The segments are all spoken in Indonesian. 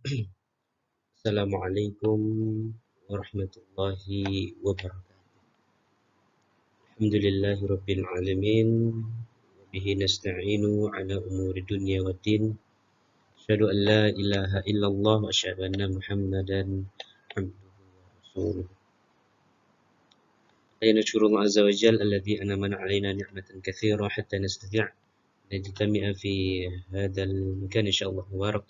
Assalamualaikum warahmatullahi wabarakatuh. Alhamdulillahi rabbil alamin. Bihi nasta'inu ala umuri dunya waddin. Asyhadu an la ilaha illallah wa asyhadu anna Muhammadan abduhu wa rasuluh. Ayna syurul azza wa jalla alladhi an'ama alaina ni'matan katsira hatta nastati' najtami'a fi hadzal makan insyaallah mubarak.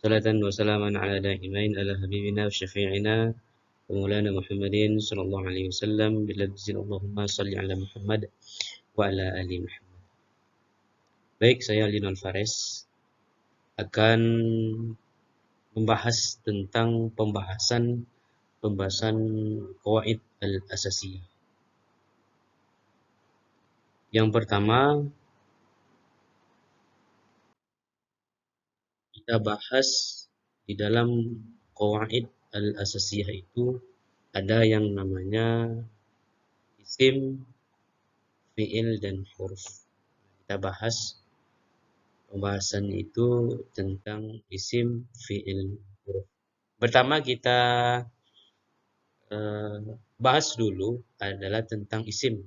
Salatan wa salaman ala da'imain ala habibina wa syafi'ina ومولانا محمد صلى الله عليه وسلم بلفظ اللهم صل على Muhammad wa ala ali Muhammad. Baik, saya Lino Alvarez akan membahas tentang pembahasan qawaid al-asasiyah. Yang pertama kita bahas di dalam qawaid al-asasiyah itu ada yang namanya isim, fi'il, dan huruf. Kita bahas pembahasan itu tentang isim, fi'il, huruf. Pertama kita bahas dulu adalah tentang isim.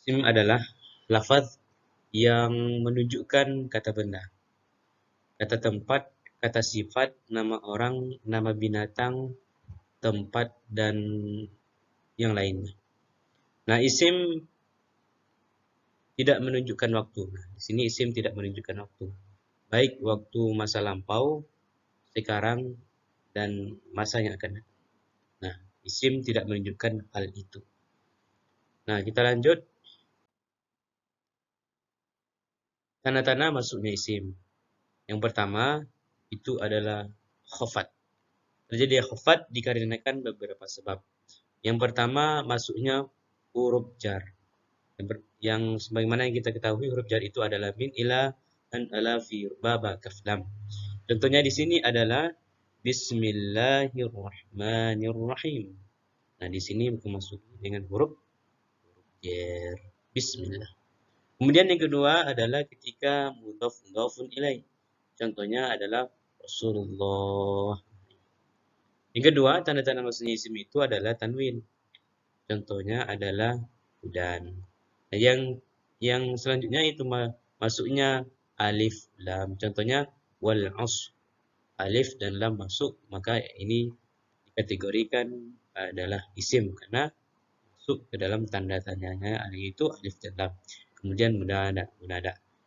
Isim adalah lafaz yang menunjukkan kata benda, kata tempat, kata sifat, nama orang, nama binatang, tempat, dan yang lainnya. Nah, isim tidak menunjukkan waktu. Nah, di sini isim tidak menunjukkan waktu. Baik waktu masa lampau, sekarang, dan masa yang akan datang. Nah, isim tidak menunjukkan hal itu. Nah, kita lanjut. Tanda-tanda masuknya isim. Yang pertama, itu adalah khafat. Terjadi khafat dikarenakan beberapa sebab. Yang pertama, masuknya huruf jar. Yang sebagaimana yang kita ketahui, huruf jar itu adalah min, ila, an, ala, fi, baba, kaf, lam. Contohnya di sini adalah Bismillahirrahmanirrahim. Nah, di sini masuk dengan huruf jar. Bismillah. Kemudian yang kedua adalah ketika mudhafun ilaih. Contohnya adalah Rasulullah. Yang kedua, tanda-tanda masuknya isim itu adalah tanwin. Contohnya adalah hudan. Nah, yang selanjutnya itu masuknya alif lam. Contohnya wal asr. Alif dan lam masuk, maka ini dikategorikan adalah isim karena masuk ke dalam tanda-tandanya, yaitu alif dan lam. Kemudian munada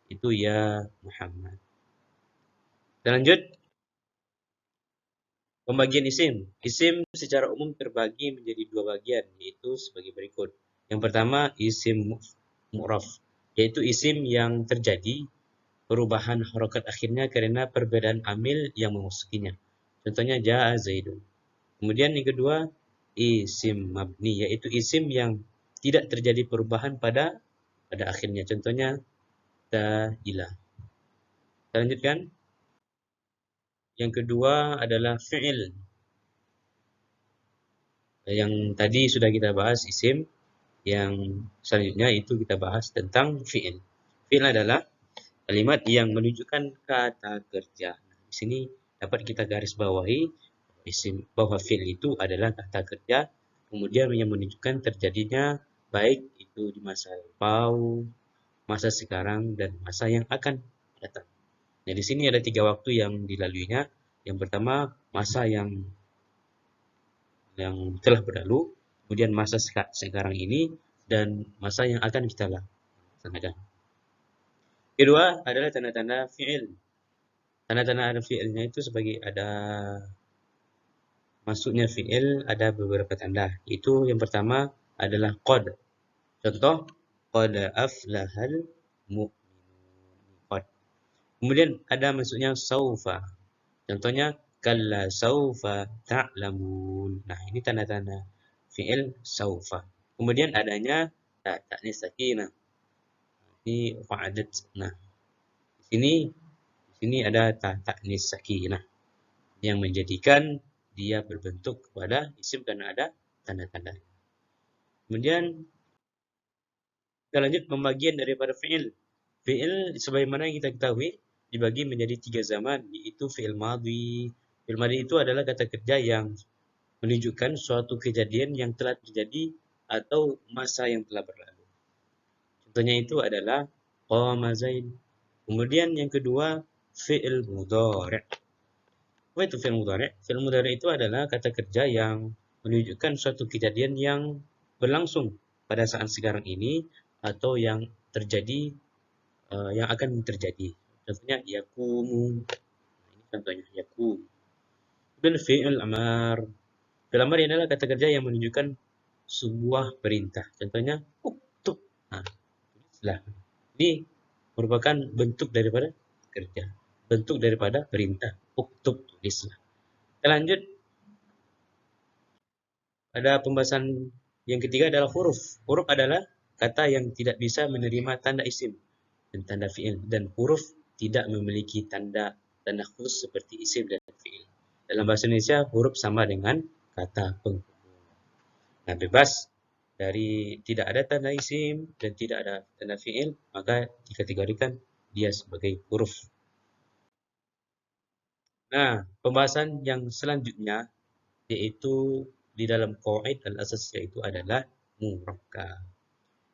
itu ya Muhammad. Kita lanjut. Pembagian isim. Isim secara umum terbagi menjadi dua bagian, yaitu sebagai berikut. Yang pertama, isim mu'raf, yaitu isim yang terjadi perubahan harokat akhirnya karena perbedaan amil yang memasukinya. Contohnya ja'a Zaidun. Kemudian yang kedua, isim mabni, yaitu isim yang tidak terjadi perubahan pada akhirnya. Contohnya ta'ilah. Kita lanjutkan. Yang kedua adalah fi'il. Yang tadi sudah kita bahas isim, yang selanjutnya itu kita bahas tentang fi'il. Fi'il adalah kalimat yang menunjukkan kata kerja. Di sini dapat kita garis bawahi isim bahwa fi'il itu adalah kata kerja, kemudian yang menunjukkan terjadinya baik itu di masa lampau, masa sekarang, dan masa yang akan datang. Nah, di sini ada 3 waktu yang dilaluinya. Yang pertama, masa yang telah berlalu, kemudian masa sekarang ini, dan masa yang akan kita laksanakan. Kedua adalah tanda-tanda fi'il. Tanda-tanda fi'ilnya itu sebagai ada masuknya fi'il, ada beberapa tanda. Itu yang pertama adalah qad. Contoh, qad aflahal mu'minun. Kemudian ada masuknya saufa. Contohnya, kalla saufa ta'lamun. Nah, ini tanda-tanda fi'il saufa. Kemudian adanya ta'nis sakinah. Ini fa'adat. Nah, di sini ada ta'nis sakinah yang menjadikan dia berbentuk kepada isim karena ada tanda-tanda. Kemudian kita lanjut pembagian daripada fi'il. Fi'il sebagaimana yang kita ketahui dibagi menjadi 3 zaman, yaitu fi'il madhi. Fi'il madhi itu adalah kata kerja yang menunjukkan suatu kejadian yang telah terjadi atau masa yang telah berlalu. Contohnya itu adalah qama Zaid. Kemudian yang kedua fi'il mudhari'. Apa itu fi'il mudhari'? Fi'il mudhari' itu adalah kata kerja yang menunjukkan suatu kejadian yang berlangsung pada saat sekarang ini atau yang terjadi yang akan terjadi. Contohnya yakumu. Ini contohnya yakum. Dan fi'il amar. Fi'il amar adalah kata kerja yang menunjukkan sebuah perintah. Contohnya uktub. Nah, tulislah. Ini merupakan bentuk daripada kerja, bentuk daripada perintah. Uktub, tulislah. Kita lanjut. Ada pembahasan yang ketiga adalah huruf. Huruf adalah kata yang tidak bisa menerima tanda isim dan tanda fi'il, dan huruf tidak memiliki tanda khusus seperti isim dan fi'il. Dalam bahasa Indonesia, huruf sama dengan kata penghubung. Nah, bebas dari tidak ada tanda isim dan tidak ada tanda fi'il, maka dikategorikan dia sebagai huruf. Nah, pembahasan yang selanjutnya yaitu di dalam qawaid al-asas yaitu adalah murakkab.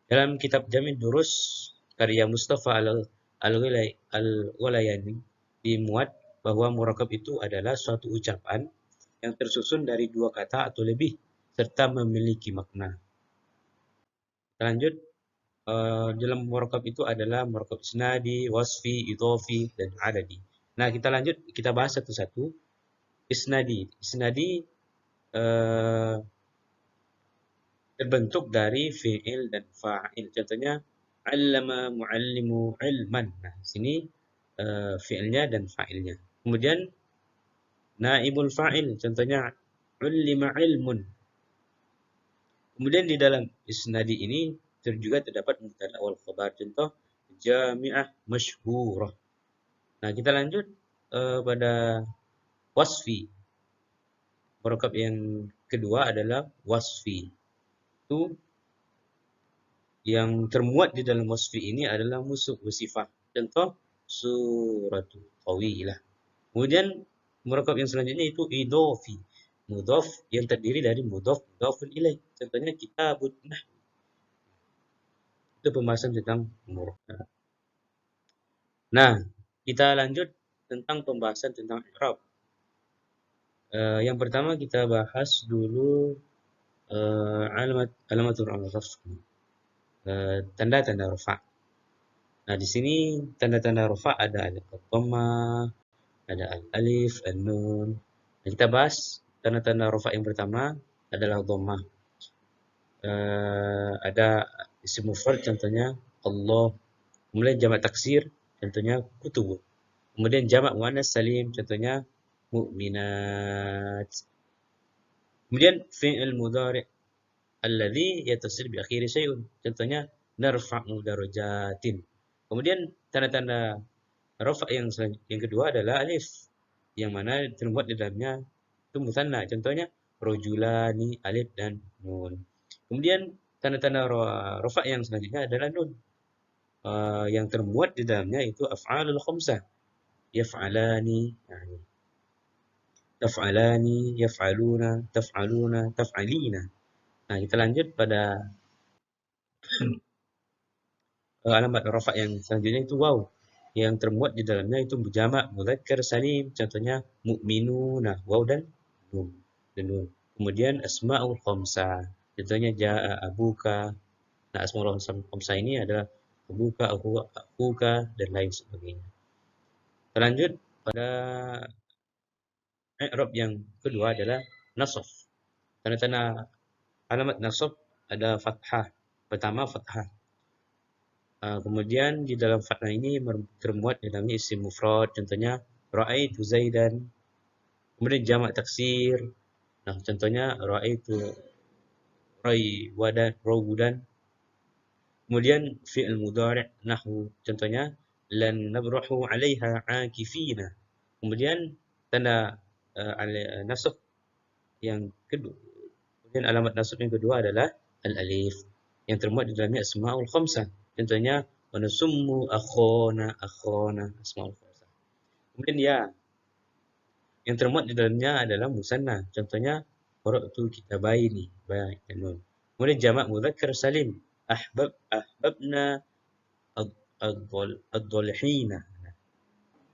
Dalam kitab Jami' Durus karya Mustafa Al-Ghalayani dimuat bahwa murakkab itu adalah suatu ucapan yang tersusun dari dua kata atau lebih serta memiliki makna. Lanjut, dalam murakkab itu adalah murakkab isnadi, wasfi, idhofi, dan adadi. Nah, kita lanjut, kita bahas satu-satu. Isnadi. Isnadi terbentuk dari fi'il dan fa'il. Contohnya, 'allama mu'allimu ilman. Nah, sini fi'ilnya dan fa'ilnya. Kemudian, naibul fa'il. Contohnya, 'ullima ilmun. Kemudian di dalam isnadi ini juga terdapat mubtada wal khabar. Contoh jami'ah masyhurah. Nah, kita lanjut pada wasfi. Murakkab yang kedua adalah wasfi. Itu yang termuat di dalam wasfi ini adalah musuh wasifah. Contoh suratul tawilah. Kemudian murakkab yang selanjutnya itu idhofi. Mudhaf yang terdiri dari mudhafun ilaih. Contohnya kitabun. Nah, itu pembahasan tentang murakkab. Nah, kita lanjut tentang pembahasan tentang i'rab. Yang pertama kita bahas dulu alamatul raf'a. Tanda-tanda rafa. Nah, di sini tanda-tanda rafa ada al-dhammah, ada al-alif, an-nun. Nah, kita bahas tanda-tanda rafa yang pertama adalah dhammah. Ada isim mufrad contohnya Allah. Kemudian jamak taksir contohnya kutub. Kemudian jamak muannas salim contohnya mu'minat. Kemudian fi'il mudhari' alladhi yattasil bi akhiri syai'un. Contohnya narfa'u darajatin. Kemudian tanda-tanda rafa yang kedua adalah alif yang mana terbuat di dalamnya itu musanna. Contohnya rajulani, alif dan nun. Kemudian tanda-tanda rafa yang selanjutnya adalah nun. Yang termuat di dalamnya itu af'alul khamsah. Yaf'alani, yani taf'alani, yaf'aluna, taf'aluna, taf'alina. Nah, kita lanjut pada alamat rafa yang selanjutnya itu waw. Yang termuat di dalamnya itu jamak mudzakkar salim, contohnya mu'minuna, waw dan nun. Kemudian asmaul khamsah, contohnya jaa abuka. Nah, asmaul khamsah ini adalah abuka, akuka, dan lain sebagainya. Lanjut pada i'rab yang kedua adalah nasab. Tanda-tanda alamat nasab ada fathah. Pertama fathah. Kemudian di dalam fathah ini termuat di dalamnya isim mufrad, contohnya ra'aitu Zaidan. Kemudian jamak taksir. Nah, contohnya ra'aitu Rawudan. Kemudian fi'il mudhari' nahwu, contohnya lan nabrahu 'alaiha 'akifina. Kemudian tanda nasab yang kedua. Kemudian alamat nasab yang kedua adalah al-alif yang termuat di dalamnya asmaul khamsah. Contohnya wa nasummu akhona asmaul khamsah. Kemudian ya, yang termuat di dalamnya adalah musanna. Contohnya qara'tu kitabaini, ba dan nun. Kemudian jamak mudzakkar salim, ahbabna ad-dhalhina,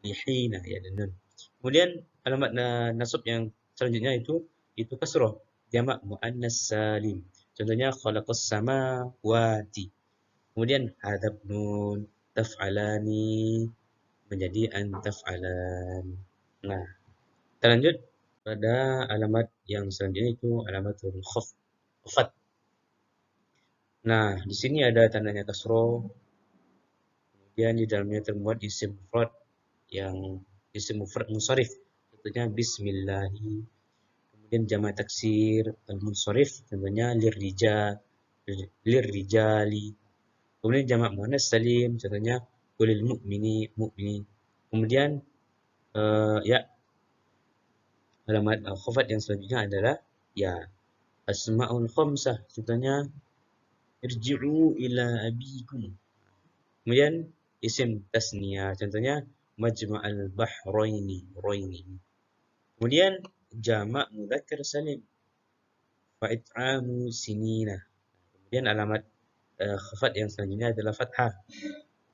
lihina ya dan nun. Kemudian alamat nasab yang selanjutnya itu kasrah, jamak muannas salim. Contohnya khalaqas samawati. Kemudian hadab nun, taf'alani menjadi an taf'alan. Nah, kita lanjut pada alamat yang selanjutnya itu alamatul khafat. Nah, di sini ada tandanya kasroh, kemudian di dalamnya termuat isim mufrad yang isim mufrad munsharif. Contohnya bismillahi. Kemudian jamak taksir al-munsharif, contohnya lirrijali. Kemudian jamak muannas salim, contohnya kulil mu'mini. Kemudian ya, alamat khafat yang selanjutnya adalah ya, asmaul khamsah, contohnya irji'u ila abikum. Kemudian isim tasniyah, contohnya majma'al bahraini. Kemudian jamak mudzakkar salim, fa'it'amu sinina. Kemudian alamat khafat yang selanjutnya adalah fathah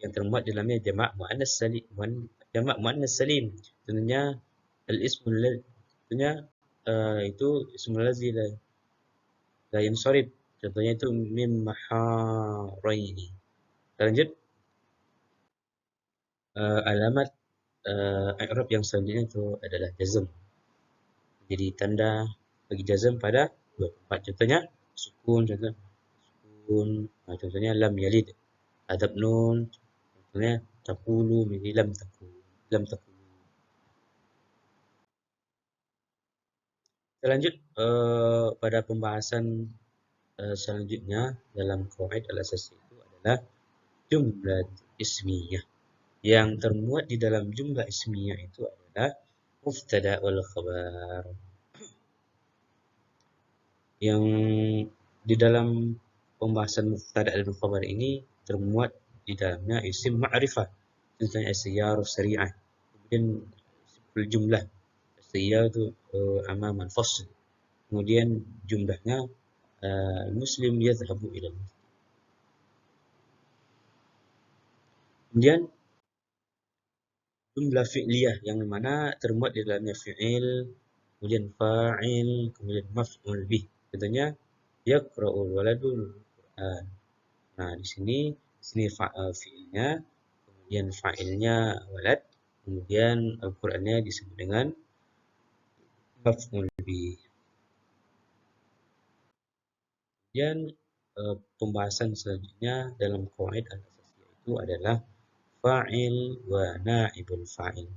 yang termuat dalamnya jamak muannas salim. Contohnya al-ismul contohnya itu ismul ladzi la yansharif. Contohnya itu mim maharaini. Kita lanjut alamat i'rab yang selanjutnya itu adalah jazm. Jadi tanda bagi jazm pada dua tempat. Contohnya sukun, contohnya lam yalid. Adab nun, contohnya taqulu menjadi lam taqulu. Kita lanjut pada pembahasan selanjutnya dalam qawaid al-asasi itu adalah jumlah ismiyah. Yang termuat di dalam jumlah ismiyah itu adalah mubtada wal khabar. Yang di dalam pembahasan mubtada dan khabar ini termuat di dalamnya isim ma'rifah. Contohnya as-sayyarah sari'ah. Kemudian jumlah as-sayyarah itu amam al-fasl. Kemudian jumlahnya muslim yadhhabu ila. Kemudian jumlah fi'liyah yang mana termuat di dalamnya fi'il, kemudian fa'il, kemudian maf'ul bih. Contohnya yaqra'ul waladul Qur'an. Nah, di sini fi'ilnya, kemudian fa'ilnya walad, kemudian Al-Qur'annya disebut dengan maf'ul bih. Kemudian pembahasan selanjutnya dalam qawaid al-asasiyah itu adalah fa'il wa na'ibul fa'il.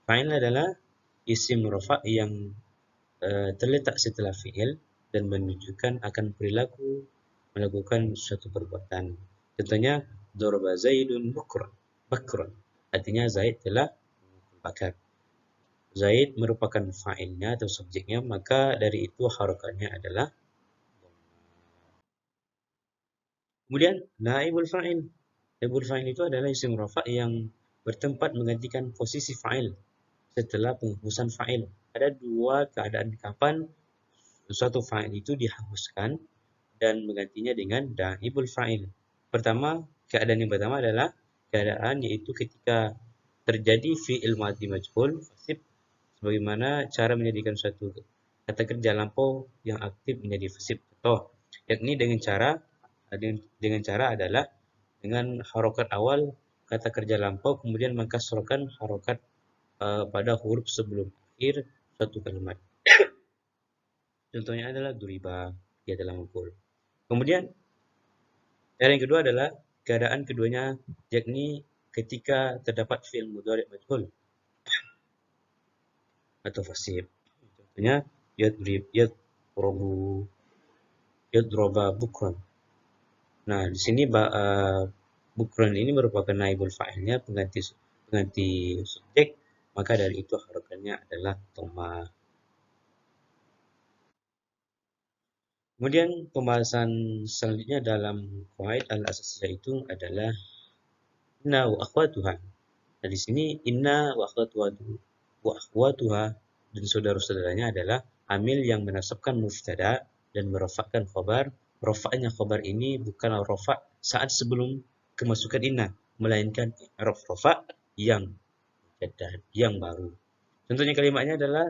Fa'il adalah isim rafa' yang terletak setelah fi'il dan menunjukkan akan perilaku melakukan suatu perbuatan. Contohnya daraba Zaidun bakran. Artinya Zaid telah bakar. Zaid merupakan fa'ilnya atau subjeknya, maka dari itu harakatnya adalah. Kemudian naibul fa'il. Naibul fa'il itu adalah isim rafa' yang bertempat menggantikan posisi fa'il setelah penghapusan fa'il. Ada dua keadaan kapan suatu fa'il itu dihapuskan dan menggantinya dengan naibul fa'il. Keadaan yang pertama adalah keadaan yaitu ketika terjadi fi'il madhi majhul fasib, sebagaimana cara menjadikan suatu kata kerja lampau yang aktif menjadi fasib contoh, yakni dengan cara adalah dengan harokat awal kata kerja lampau kemudian mengkasrokan harokat pada huruf sebelum akhir suatu kalimat. Contohnya adalah duriba, dia telah memukul. Kemudian cara yang kedua adalah keadaan keduanya, yakni ketika terdapat fi'il mudhari' majhul atau fasib. Contohnya yadroba bukran. Nah, di sini bukran ini merupakan naibul fa'ilnya, pengganti subjek, maka dari itu harakatnya adalah dhamma. Kemudian pembahasan selanjutnya dalam qawaid al-asasiyah itu adalah na wa akhwatuha. Nah, di sini inna wa akhwatuha dan saudara-saudaranya adalah amil yang menasabkan mubtada dan merofakkan khobar. Rofaknya khobar ini bukanlah rofak saat sebelum kemasukan inna, melainkan i'rab rofak yang mujaddad, yang baru. Contohnya kalimatnya adalah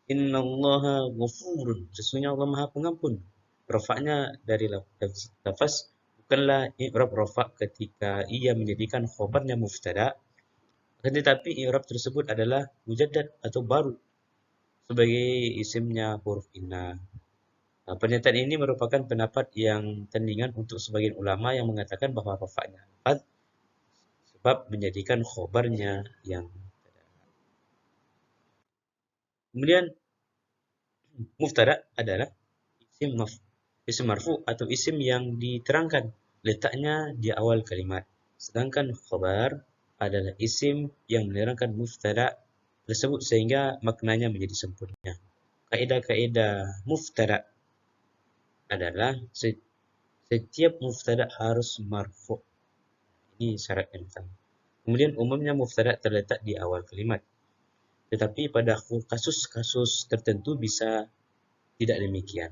innallaha ghafurun, sesungguhnya Allah Maha Pengampun. Rofaknya dari lafaz bukanlah i'rab rofak ketika ia menjadikan khobarnya mubtada, tetapi i'rab tersebut adalah mujaddad atau baru sebagai isimnya huruf inna. Nah, pernyataan ini merupakan pendapat yang tandingan untuk sebagian ulama yang mengatakan bahwa rofaknya alfaz sebab menjadikan khobarnya yang kemudian mubtada adalah isim marfu atau isim yang diterangkan letaknya di awal kalimat. Sedangkan khobar adalah isim yang menerangkan mubtada tersebut sehingga maknanya menjadi sempurna. Kaidah-kaidah mubtada adalah setiap mubtada harus marfu. Ini syarat yang pertama. Kemudian umumnya mubtada terletak di awal kalimat. Tetapi pada kasus-kasus tertentu bisa tidak demikian.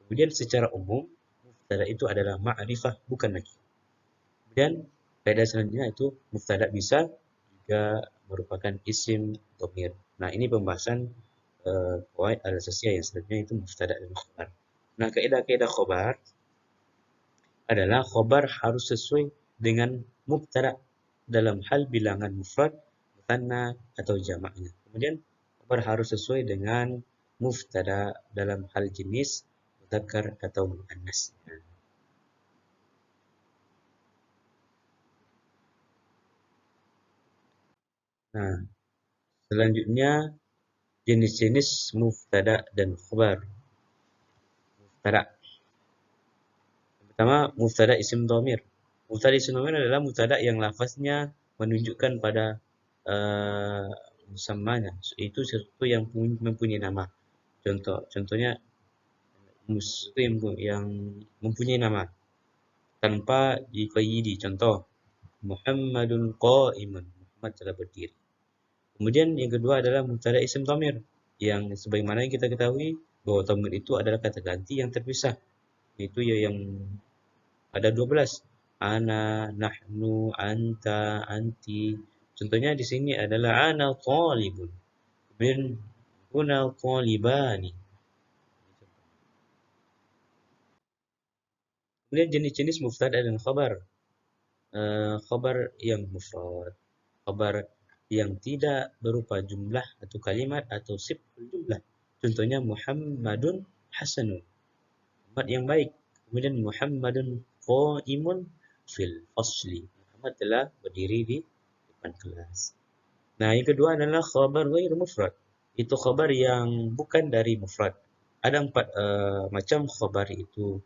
Kemudian secara umum mubtada itu adalah ma'rifah bukan nakirah. Kemudian kaidah selanjutnya itu mubtada bisa juga merupakan isim dhamir. Nah, ini pembahasan qawaid al-asasiyah yang selanjutnya itu mubtada dan khabar. Nah, kaidah-kaidah khabar adalah khabar harus sesuai dengan mubtada dalam hal bilangan mufrad, mutsanna atau jamaknya. Kemudian khabar harus sesuai dengan mubtada dalam hal jenis mudzakkar atau muannas. Nah, selanjutnya jenis-jenis mubtada dan khabar. Mubtada. Yang pertama, mubtada isim dhamir. Mubtada isim dhamir adalah mubtada yang lafaznya menunjukkan pada musammanya, itu sesuatu yang mempunyai nama. Contohnya muslim yang mempunyai nama tanpa diqayyidi. Contoh, Muhammadun qa'imun. Muhammad telah berdiri. Kemudian yang kedua adalah mubtada isim dhamir yang sebagaimana yang kita ketahui bahwa dhamir itu adalah kata ganti yang terpisah. Itu ya yang ada 12. Ana, nahnu, anta, anti. Contohnya di sini adalah ana talibun. Kemudian huna talibani. Kemudian jenis-jenis mubtada dan khabar. Khabar yang mufrad, khabar yang tidak berupa jumlah atau kalimat atau sifat jumlah. Contohnya Muhammadun hasanun, Muhammad yang baik. Kemudian Muhammadun qaimun fil fasli, Muhammad telah berdiri di depan kelas. Nah, yang kedua adalah khabar ghair mufrad. Itu khabar yang bukan dari mufrad. Ada 4 macam khabar itu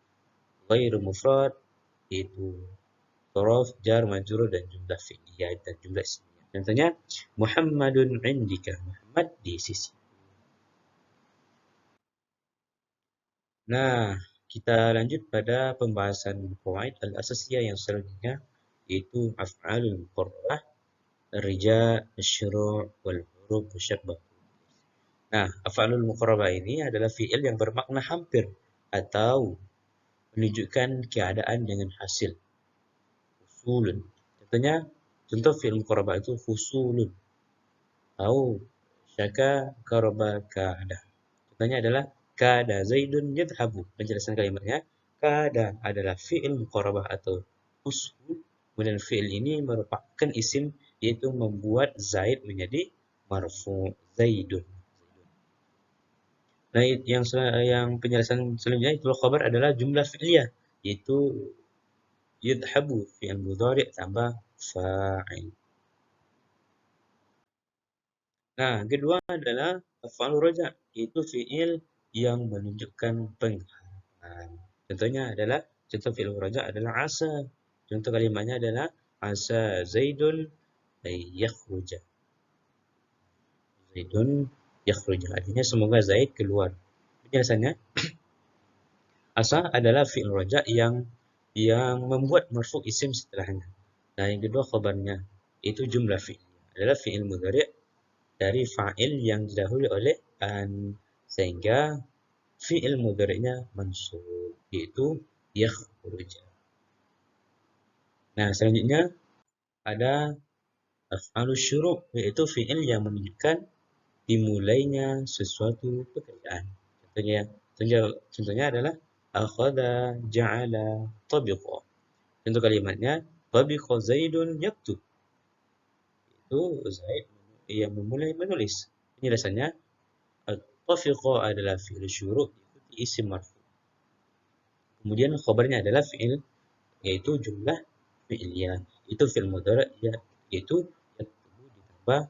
ghair mufrad, itu Dhorof, jar, majrur, dan jumlah fi'liyah dan jumlah ismiyah. Contohnya, Muhammadun indika. Muhammad di sisi. Nah, kita lanjut pada pembahasan qawaid al-asasiyah yang selanjutnya, yaitu af'alul muqarrabah, rija, asyru' wal huruf musyabbah. Nah, af'alul muqarrabah ini adalah fi'il yang bermakna hampir atau menunjukkan keadaan dengan hasil. Usulun. Contoh fi'il muqarrabah itu husulun atau syaka qaraba kada. Contohnya adalah kada zaidun yadhhabu. Penjelasan kalimatnya, kada adalah fi'il muqarrabah atau usul. Kemudian fi'il ini merupakan isim yaitu membuat Zaid menjadi marfu Zaidun. Nah, yang penjelasan selanjutnya itu khabar adalah jumlah fi'liyah yaitu yadhhabu fi'il mudhari' tambah fa'il. Nah, kedua adalah af'alur raja, yaitu fi'il yang menunjukkan pengharapan. Contoh fi'il raja adalah asa. Contoh kalimatnya adalah asa Zaidun ay yakhruja. Zaidun yakhruja. Artinya semoga Zaid keluar. Penjelasannya, asa adalah fi'il raja yang membuat marfu isim setelahnya. Nah, yang kedua khabarnya. Itu jumlah fi'il. Adalah fi'il mudhari' dari fa'il yang didahului oleh an, sehingga fi'il mudhari'nya mansub, yaitu yakhruj. Nah, selanjutnya ada af'alus syuru', yaitu fi'il yang menunjukkan dimulainya sesuatu pekerjaan. Contohnya adalah akhadha, ja'ala, tabiqa. Contoh kalimatnya tabiqa Zaidun yaktub. Itu Zaid yang memulai menulis. Penjelasannya tafiqa adalah fi'il syuru' diikuti isim marfu. Kemudian khabarnya adalah fi'il, yaitu jumlah fi'iliyah. Itu fi'il mudhari' yaitu yaktubu ditambah.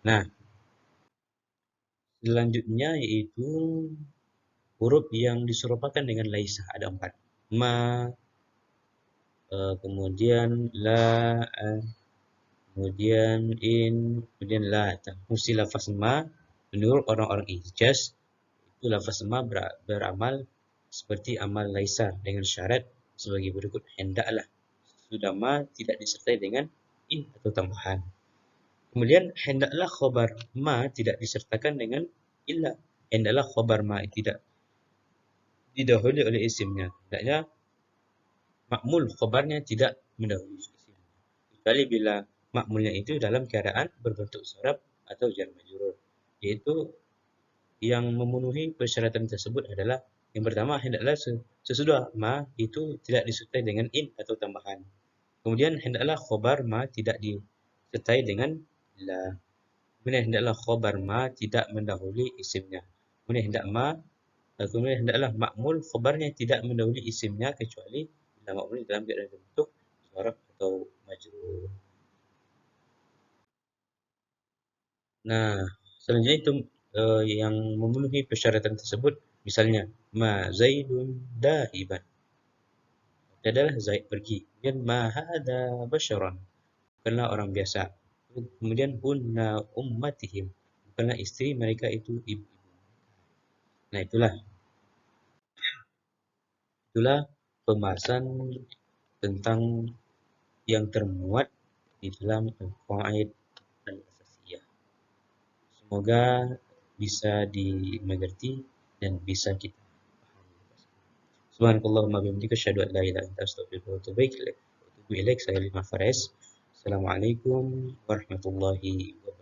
Nah, selanjutnya yaitu huruf yang diserupakan dengan laisa, ada 4. Ma, kemudian la, kemudian in, kemudian la. Mesti lafaz ma menurut orang-orang Hijaz itu lafaz ma beramal seperti amal laisa dengan syarat sebagai berikut: hendaklah sudah ma tidak disertai dengan in atau tambahan. Kemudian hendaklah khobar ma tidak disertakan dengan illa. Hendaklah khobar ma tidak didahului oleh isimnya. Hendaknya makmul khobarnya tidak mendahului isimnya. Kecuali bila makmulnya itu dalam keadaan berbentuk sorab atau jar majrur. Yaitu yang memenuhi persyaratan tersebut adalah yang pertama, hendaklah sesudah ma itu tidak disertai dengan in atau tambahan. Kemudian hendaklah khobar ma tidak disertai dengan la. Kemudian hendaklah khobar ma tidak mendahului isimnya. Kemudian hendaklah makmul khobarnya tidak mendahului isimnya kecuali bila makmul dalam keadaan bentuk sorab atau majrur. Nah, selanjutnya itu yang memenuhi persyaratan tersebut, misalnya ma Zaidun dahiban, adalah Zaid pergi. Kemudian ma hada basyaran, bukanlah orang biasa. Kemudian hunna ummatihim, bukanlah istri mereka itu ibu. Nah, itulah pembahasan tentang yang termuat di dalam al-qawaid al-asasiyah. Semoga bisa dimengerti dan bisa kita pahami. Subhanakallahumma bihamdika asyhadu an la ilaha illa anta astaghfiruka wa atubu ilaik. Saya Lima Fares. Assalamualaikum warahmatullahi wabarakatuh.